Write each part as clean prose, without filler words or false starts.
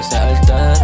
pa sa altar.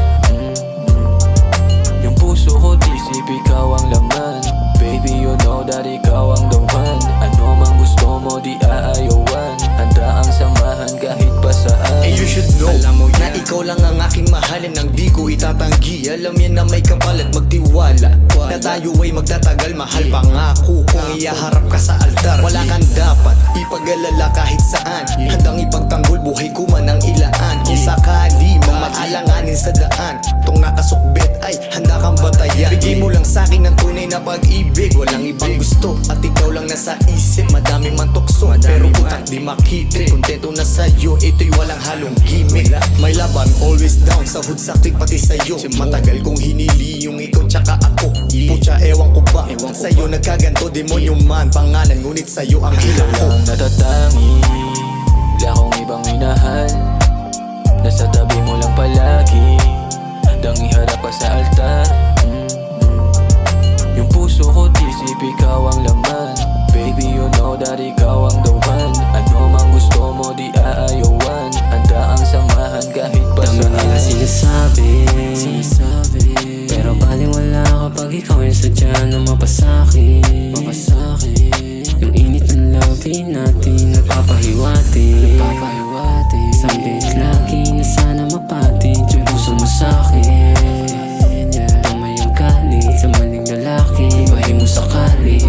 Yung puso ko tisip, ikaw ang laman. Baby, you know that ikaw ang the one. Ano mang gusto mo, di aayawan. Handa ang samahan kahit pa saan. And you should know na ikaw lang ang aking mahalin, nang di ko itatanggi. Alam yan na may kapal at magtiwala na tayo ay magtatagal. Mahal pangako kung iyaharap ka sa altar. Wala kang dapat ipag-alala kahit saan. Handang ipagtanggol buhay ko man ang ilaan. Kung sakali maalanganin sa daan, tong nakasukbit ay handa kang batayan. Bigay mo lang sa'kin ng tunay na pag-ibig. Walang ibang gusto at ikaw lang nasa isip. Madami man tukso pero utak di makitri. Kontento na sa'yo, ito'y walang halong gimmick. May laban, always down, sa hood saktik pati sa'yo. Matagal kong hinili yung ikaw tsaka ako. Pucha, ewan ko ba at sa'yo nagkaganto. Demonyo man pangalan, ngunit sa'yo ang ilaw ko. Lang natatangi, wala akong ibang minahal. Nasa tabi mo lang palagi, dang iharap ka sa altar. Yung puso ko tisip, ikaw ang laman. Baby, you know that ikaw ang the one. Ano mang gusto mo, di aayawan. Handa ang samahan kahit pa saan. Dami nila sinasabi, pero baliwala kapag ikaw ay sadya na mapasakit. Yung init ng labi natin nagpapahiwati. Sambit lagi na sana mapatid yung puso mo sa'kin. Tama yung galit sa maling lalaki, ibahin mo sakali.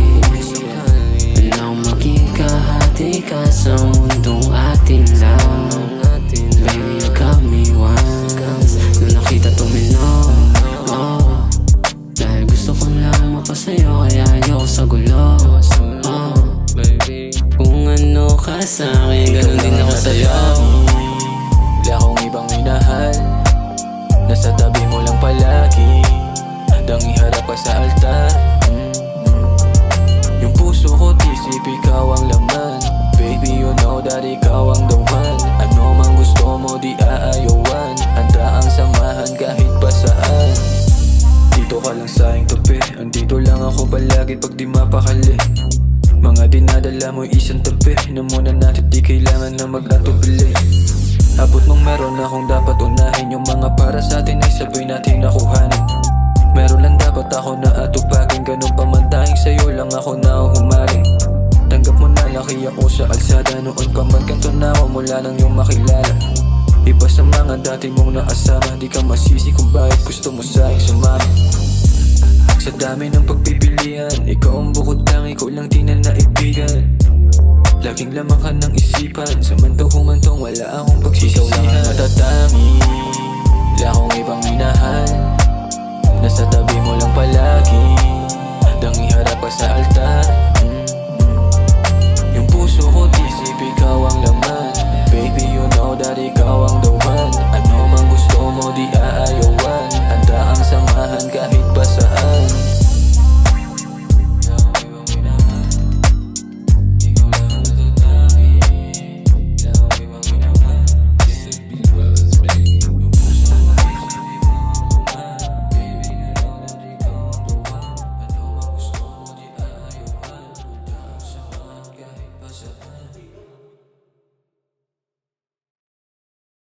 Wala akong maging kahati ka sa mundong atin lang. Baby, you got me once nung nakita tumino. Dahil gusto ko lang mapasayo, kaya ayoko sa gulo. Kung ano ka sa'kin, ganun din ako sa'yo. Wala akong ibang minahal. Nasa tabi mo lang palagi, dang iharap ka sa altar. Yung puso ko tisip, ikaw ang laman. Baby, you know that ikaw ang the one. Ano mang gusto mo, di aayawan. Handa ang samahan kahit pa saan. Dito ka lang sa aking tabi, andito lang ako palagi pag di mapakali. Mga dinadala mo isang tabi, na muna natin di kailangan na mag-atubili. Abot mong meron akong dapat unahin. Yung mga para sa atin ay sabay natin nakuhanin. Meron lang dapat ako na atupagin. Ganun pa man tayong sa'yo lang ako na humaling. Tanggap mo na laki ako sa alsada. Noon pa man kanto na ako mula nang yung makilala. Iba sa mga dati mong naasama. Di ka masisi kung bakit gusto mo sa'king sumama. Sa dami ng pagpipilian, ikaw ang bukod lang, ikaw lang tingnan na ibigan. Laging lamang ka ng isipan, samantong-humantong wala akong pagsisisihan. Natatangi, wala akong ibang minahal. Nasa tabi mo lang palagi, dang iharap ka sa altar. Yung puso ko tisip, ikaw ang laman. Baby, you know that ikaw ang the one. Ano mang gusto mo, di aayaw.